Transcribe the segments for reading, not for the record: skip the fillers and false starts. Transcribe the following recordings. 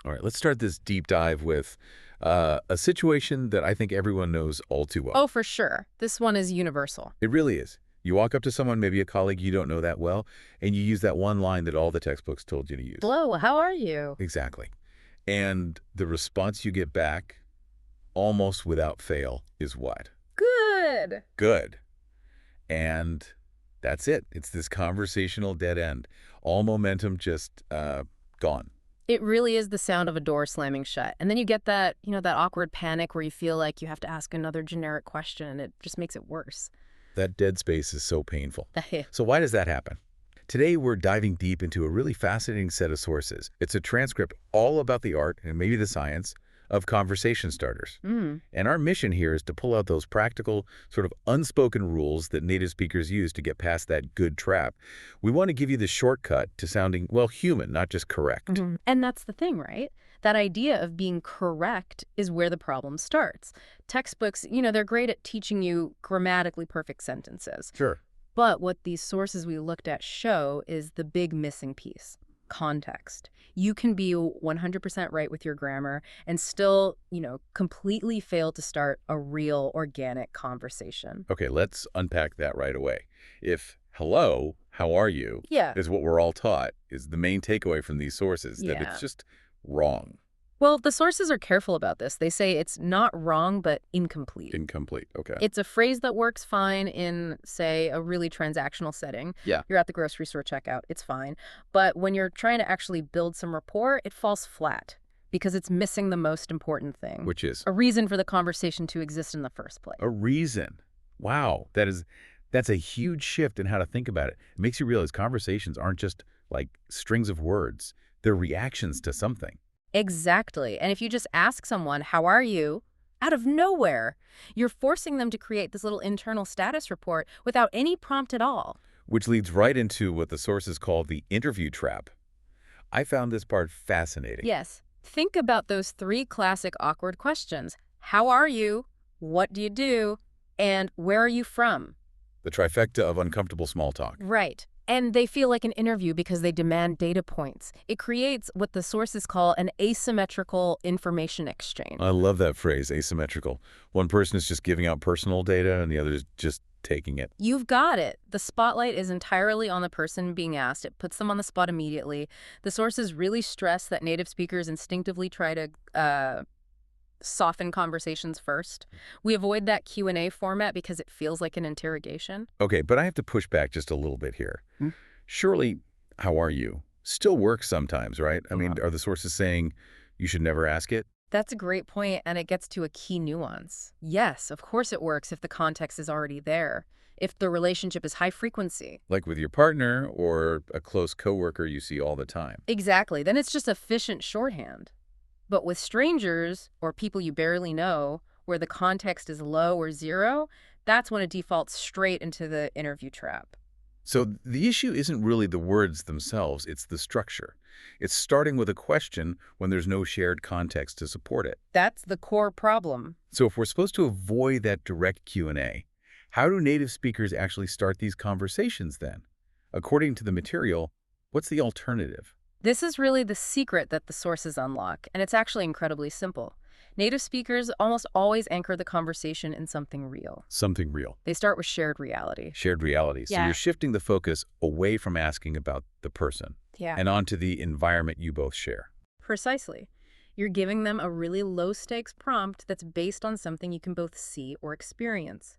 All right, let's start this deep dive with a situation that I think everyone knows all too well. Oh, for sure. This one is universal. It really is. You walk up to someone, maybe a colleague you don't know that well, and you use that one line that all the textbooks told you to use. Hello, how are you? Exactly. And the response you get back, almost without fail, is what? Good. Good. And that's it. It's this conversational dead end. All momentum just gone. It really is the sound of a door slamming shut. And then you get that awkward panic where you feel like you have to ask another generic question and it just makes it worse. That dead space is so painful. So why does that happen? Today, we're diving deep into a really fascinating set of sources. It's a transcript all about the art and maybe the science of conversation starters. Mm. And our mission here is to pull out those practical, sort of unspoken rules that native speakers use to get past that good trap. We want to give you the shortcut to sounding, well, human, not just correct. And that's the thing, right? That idea of being correct is where the problem starts. Textbooks, they're great at teaching you grammatically perfect sentences. Sure. But what these sources we looked at show is the big missing piece: context. You can be 100% right with your grammar and still, completely fail to start a real organic conversation. Okay, let's unpack that right away. If hello, how are you, Yeah. is what we're all taught, is the main takeaway from these sources, that Yeah. it's just wrong. Well, the sources are careful about this. They say it's not wrong, but incomplete. Incomplete. Okay. It's a phrase that works fine in, say, a really transactional setting. Yeah. You're at the grocery store checkout, it's fine. But when you're trying to actually build some rapport, it falls flat because it's missing the most important thing: Which is a reason for the conversation to exist in the first place. a reason. Wow. That's a huge shift in how to think about it. It makes you realize conversations aren't just like strings of words. They're reactions to something. Exactly. And if you just ask someone, how are you, out of nowhere, you're forcing them to create this little internal status report without any prompt at all. Which leads right into what the sources call the interview trap. I found this part fascinating. Yes. Think about those three classic awkward questions. How are you? What do you do? And where are you from? The trifecta of uncomfortable small talk. Right. And they feel like an interview because they demand data points. It creates what the sources call an asymmetrical information exchange. I love that phrase, asymmetrical. One person is just giving out personal data and the other is just taking it. You've got it. The spotlight is entirely on the person being asked. It puts them on the spot immediately. The sources really stress that native speakers instinctively try to soften conversations first. We avoid that Q&A format because it feels like an interrogation. Okay, but I have to push back just a little bit here. Surely, how are you? Still works sometimes, right? I mean, are the sources saying you should never ask it? That's a great point, and it gets to a key nuance. Yes, of course it works if the context is already there, if the relationship is high frequency. Like with your partner or a close coworker you see all the time. Exactly. Then it's just efficient shorthand. But with strangers or people you barely know, where the context is low or zero, that's when it defaults straight into the interview trap. So the issue isn't really the words themselves, it's the structure. It's starting with a question when there's no shared context to support it. That's the core problem. So if we're supposed to avoid that direct Q&A, how do native speakers actually start these conversations then? According to the material, what's the alternative? This is really the secret that the sources unlock, and it's actually incredibly simple. Native speakers almost always anchor the conversation in something real. Something real. They start with shared reality. Shared reality. So Yeah. you're shifting the focus away from asking about the person Yeah. and onto the environment you both share. Precisely. You're giving them a really low-stakes prompt that's based on something you can both see or experience.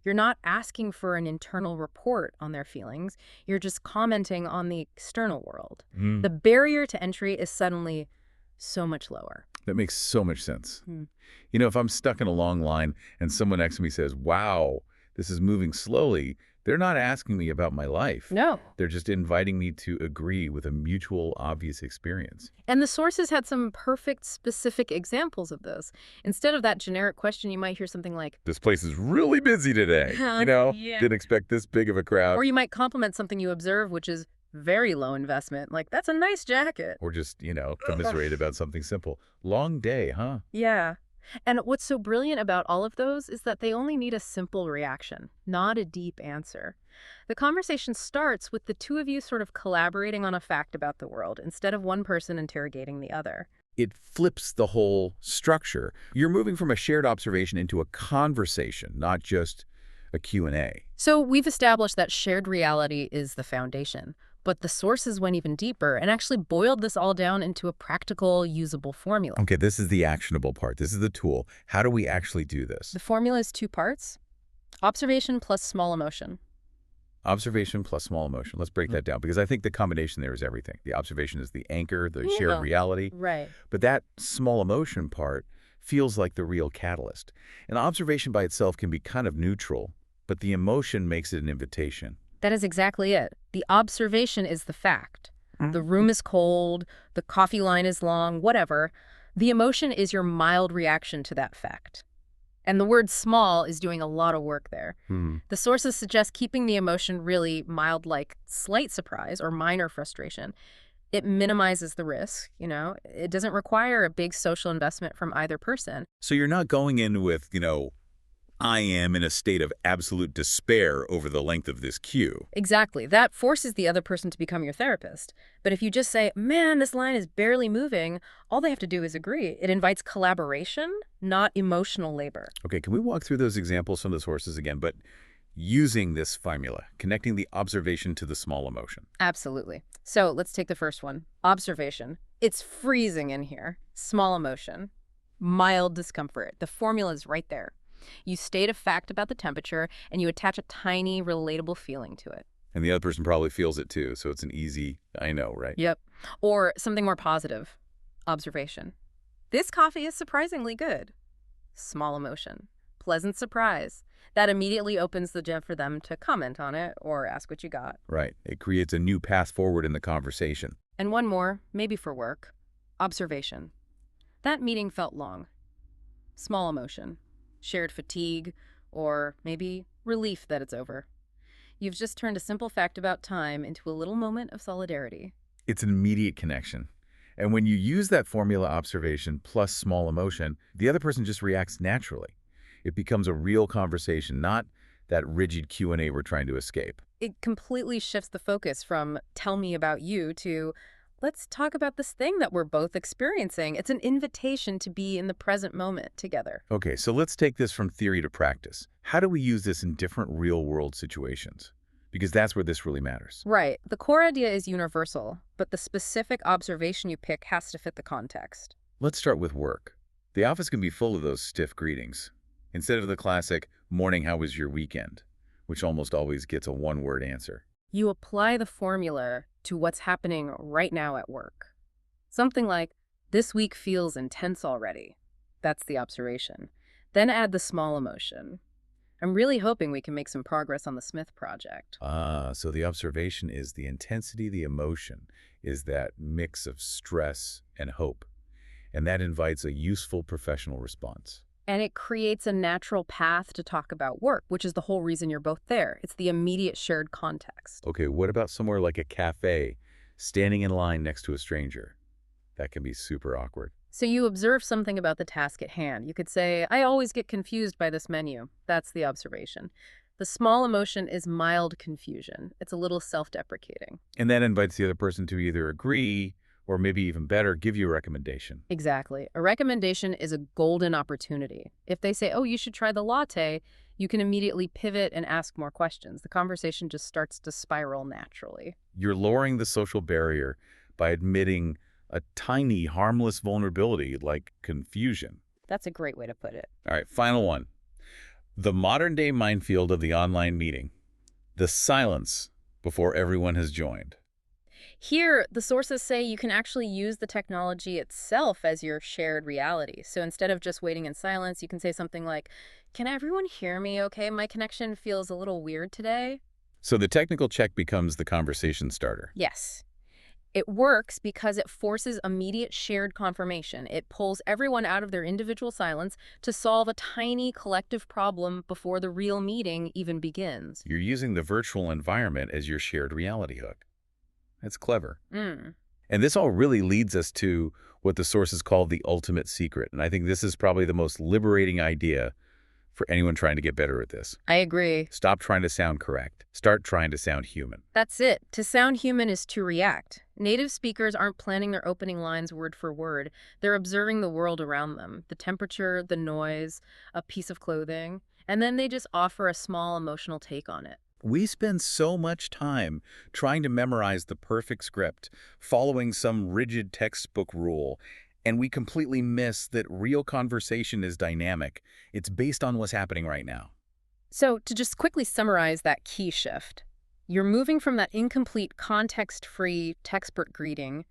You're not asking for an internal report on their feelings. You're just commenting on the external world. The barrier to entry is suddenly so much lower. That makes so much sense. Hmm. You know, if I'm stuck in a long line and someone next to me says, wow, this is moving slowly, they're not asking me about my life. No. They're just inviting me to agree with a mutual, obvious experience. And the sources had some perfect, specific examples of this. Instead of that generic question, you might hear something like, This place is really busy today. Yeah. Didn't expect this big of a crowd. or you might compliment something you observe, which is very low investment. Like, that's a nice jacket. Or just, commiserate about something simple. Long day, huh? Yeah. And what's so brilliant about all of those is that they only need a simple reaction, not a deep answer. The conversation starts with the two of you sort of collaborating on a fact about the world instead of one person interrogating the other. It flips the whole structure. You're moving from a shared observation into a conversation, not just a Q&A. So we've established that shared reality is the foundation, but the sources went even deeper and actually boiled this all down into a practical, usable formula. Okay, this is the actionable part. This is the tool. How do we actually do this? The formula is 2 parts: observation plus small emotion. Observation plus small emotion. Let's break that down, because I think the combination there is everything. The observation is the anchor, the shared reality. Right. But that small emotion part feels like the real catalyst. An observation by itself can be kind of neutral, but the emotion makes it an invitation. That is exactly it. The observation is the fact. The room is cold, the coffee line is long, whatever. The emotion is your mild reaction to that fact. And the word small is doing a lot of work there. The sources suggest keeping the emotion really mild, like slight surprise or minor frustration. It minimizes the risk, It doesn't require a big social investment from either person. So you're not going in with, I am in a state of absolute despair over the length of this queue. Exactly. That forces the other person to become your therapist. But if you just say, man, this line is barely moving, all they have to do is agree. It invites collaboration, not emotional labor. Okay, can we walk through those examples from the sources again, but using this formula, connecting the observation to the small emotion? Absolutely. So let's take the first one. Observation. It's freezing in here. Small emotion. Mild discomfort. The formula is right there. You state a fact about the temperature, and you attach a tiny, relatable feeling to it. And the other person probably feels it too, so it's an easy, I know, right? Yep. Or something more positive. Observation. This coffee is surprisingly good. Small emotion. Pleasant surprise. That immediately opens the gem for them to comment on it or ask what you got. Right. It creates a new path forward in the conversation. And one more, maybe for work. Observation. That meeting felt long. Small emotion. Shared fatigue, or maybe relief that it's over. You've just turned a simple fact about time into a little moment of solidarity. It's an immediate connection. And when you use that formula, observation plus small emotion, the other person just reacts naturally. It becomes a real conversation, not that rigid Q&A we're trying to escape. It completely shifts the focus from tell me about you to let's talk about this thing that we're both experiencing. It's an invitation to be in the present moment together. Okay, so let's take this from theory to practice. How do we use this in different real-world situations? Because that's where this really matters. Right. The core idea is universal, but the specific observation you pick has to fit the context. Let's start with work. The office can be full of those stiff greetings. Instead of the classic, morning, how was your weekend? Which almost always gets a one-word answer. You apply the formula to what's happening right now at work. Something like, this week feels intense already. That's the observation. Then add the small emotion. I'm really hoping we can make some progress on the Smith project. So the observation is the intensity, the emotion is that mix of stress and hope. And that invites a useful professional response. And it creates a natural path to talk about work, which is the whole reason you're both there. It's the immediate shared context. Okay, what about somewhere like a cafe, standing in line next to a stranger? That can be super awkward. So you observe something about the task at hand. You could say, I always get confused by this menu. That's the observation. The small emotion is mild confusion. It's a little self-deprecating. And that invites the other person to either agree or maybe even better, give you a recommendation. Exactly. A recommendation is a golden opportunity. If they say, oh, you should try the latte, you can immediately pivot and ask more questions. The conversation just starts to spiral naturally. You're lowering the social barrier by admitting a tiny, harmless vulnerability like confusion. That's a great way to put it. All right, final one. The modern-day minefield of the online meeting. The silence before everyone has joined. Here, the sources say you can actually use the technology itself as your shared reality. So instead of just waiting in silence, you can say something like, can everyone hear me okay? My connection feels a little weird today. So the technical check becomes the conversation starter. Yes. It works because it forces immediate shared confirmation. It pulls everyone out of their individual silence to solve a tiny collective problem before the real meeting even begins. You're using the virtual environment as your shared reality hook. That's clever. And this all really leads us to what the sources call the ultimate secret. And I think this is probably the most liberating idea for anyone trying to get better at this. I agree. Stop trying to sound correct. Start trying to sound human. That's it. To sound human is to react. Native speakers aren't planning their opening lines word for word. They're observing the world around them, the temperature, the noise, a piece of clothing, and then they just offer a small emotional take on it. We spend so much time trying to memorize the perfect script, following some rigid textbook rule, and we completely miss that real conversation is dynamic. It's based on what's happening right now. So, to just quickly summarize that key shift, you're moving from that incomplete, context free textbook greeting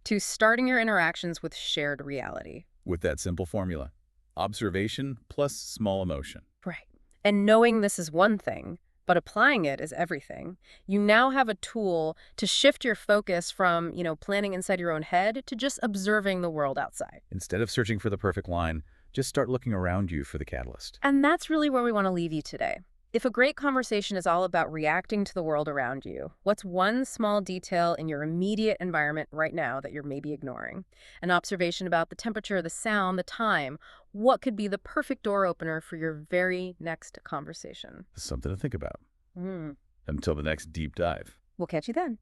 to starting your interactions with shared reality. With that simple formula, observation plus small emotion. Right. And knowing this is one thing, but applying it is everything. You now have a tool to shift your focus from, planning inside your own head to just observing the world outside. Instead of searching for the perfect line, just start looking around you for the catalyst. And that's really where we want to leave you today. If a great conversation is all about reacting to the world around you, what's one small detail in your immediate environment right now that you're maybe ignoring? An observation about the temperature, the sound, the time. What could be the perfect door opener for your very next conversation? Something to think about. Hmm. Until the next deep dive. We'll catch you then.